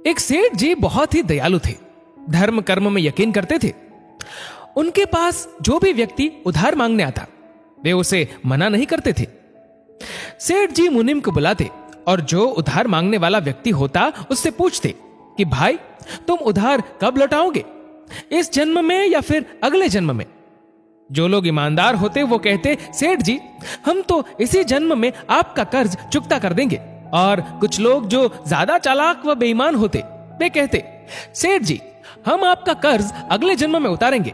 एक सेठ जी बहुत ही दयालु थे, धर्म कर्म में यकीन करते थे। उनके पास जो भी व्यक्ति उधार मांगने आता वे उसे मना नहीं करते थे। सेठ जी मुनीम को बुलाते और जो उधार मांगने वाला व्यक्ति होता उससे पूछते कि भाई तुम उधार कब लौटाओगे, इस जन्म में या फिर अगले जन्म में। जो लोग ईमानदार होते वो कहते सेठ जी हम तो इसी जन्म में आपका कर्ज चुकता कर देंगे। और कुछ लोग जो ज्यादा चालाक व बेईमान होते वे कहते सेठ जी हम आपका कर्ज अगले जन्म में उतारेंगे।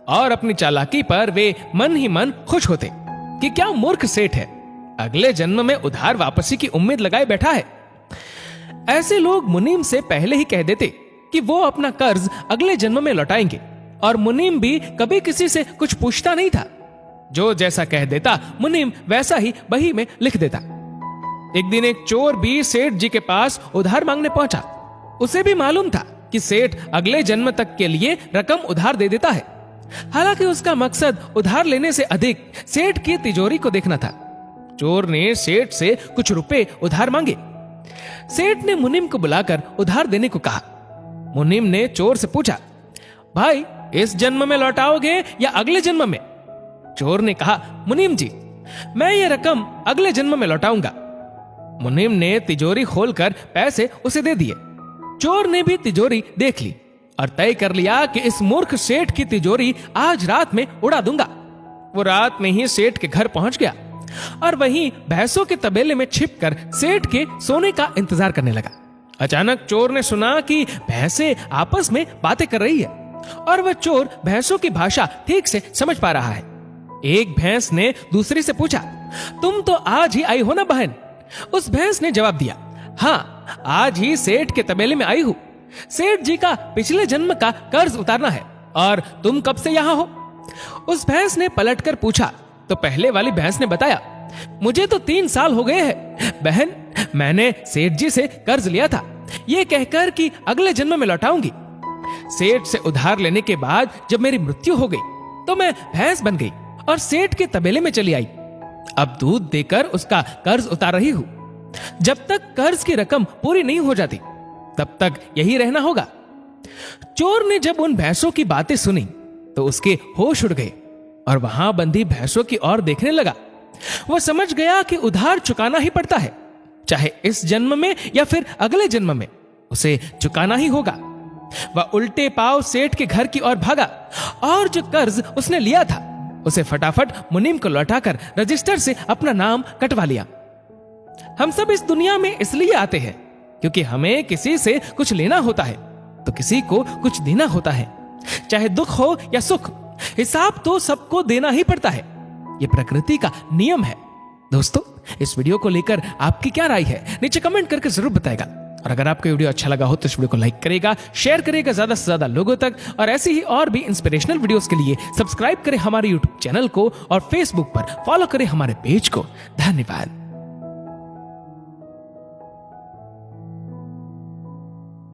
और अपनी चालाकी पर वे मन ही मन खुश होते कि क्या मूर्ख सेठ है, अगले जन्म में उधार वापसी की उम्मीद लगाए बैठा है। ऐसे लोग मुनीम से पहले ही कह देते कि वो अपना कर्ज अगले जन्म में लौटाएंगे और मुनीम भी कभी किसी से कुछ पूछता नहीं था। जो जैसा कह देता मुनीम वैसा ही बही में लिख देता। एक दिन एक चोर भी सेठ जी के पास उधार मांगने पहुंचा। उसे भी मालूम था कि सेठ अगले जन्म तक के लिए रकम उधार दे देता है। हालांकि उसका मकसद उधार लेने से अधिक सेठ की तिजोरी को देखना था। चोर ने सेठ से कुछ रुपए उधार मांगे। सेठ ने मुनीम को बुलाकर उधार देने को कहा। मुनीम ने चोर से पूछा भाई इस जन्म में लौटाओगे या अगले जन्म में। चोर ने कहा मुनीम जी मैं ये रकम अगले जन्म में लौटाऊंगा। मुनीम ने तिजोरी खोलकर पैसे उसे दे दिए। चोर ने भी तिजोरी देख ली और तय कर लिया कि इस मूर्ख सेठ की तिजोरी आज रात में उड़ा दूंगा। वो रात में ही सेठ के घर पहुंच गया और वहीं भैंसों के तबेले में छिपकर सेठ के सोने का इंतजार करने लगा। अचानक चोर ने सुना कि भैंसें आपस में बातें कर रही है और वह चोर भैंसों की भाषा ठीक से समझ पा रहा है। एक भैंस ने दूसरी से पूछा तुम तो आज ही आई हो ना बहन। उस भैंस ने जवाब दिया हाँ आज ही सेठ के तबेले में आई हूं। सेठ जी का पिछले जन्म का कर्ज उतारना है। और तुम कब से यहाँ हो। उस भैंस ने पलटकर पूछा तो पहले वाली भैंस ने बताया मुझे तो 3 साल हो गए हैं बहन, मैंने सेठ जी से कर्ज लिया था ये कहकर कि अगले जन्म में लौटाऊंगी। सेठ से उधार लेने के बाद जब मेरी मृत्यु हो गई तो मैं भैंस बन गई और सेठ के तबेले में चली आई। अब दूध देकर उसका कर्ज उतार रही हूं। जब तक कर्ज की रकम पूरी नहीं हो जाती तब तक यही रहना होगा। चोर ने जब उन भैंसों की बातें सुनी तो उसके होश उड़ गए और वहां बंधी भैंसों की ओर देखने लगा। वह समझ गया कि उधार चुकाना ही पड़ता है, चाहे इस जन्म में या फिर अगले जन्म में उसे चुकाना ही होगा। वह उल्टे पांव सेठ के घर की ओर भागा और जो कर्ज उसने लिया था उसे फटाफट मुनीम को लौटाकर रजिस्टर से अपना नाम कटवा लिया। हम सब इस दुनिया में इसलिए आते हैं क्योंकि हमें किसी से कुछ लेना होता है तो किसी को कुछ देना होता है। चाहे दुख हो या सुख, हिसाब तो सबको देना ही पड़ता है। यह प्रकृति का नियम है। दोस्तों इस वीडियो को लेकर आपकी क्या राय है नीचे कमेंट करके जरूर बताएगा। और अगर आपको वीडियो अच्छा लगा हो तो इस वीडियो को लाइक करेगा, शेयर करेगा ज्यादा से ज्यादा लोगों तक। और ऐसी ही और भी इंस्पिरेशनल वीडियोस के लिए सब्सक्राइब करें हमारे यूट्यूब चैनल को और फेसबुक पर फॉलो करें हमारे पेज को। धन्यवाद।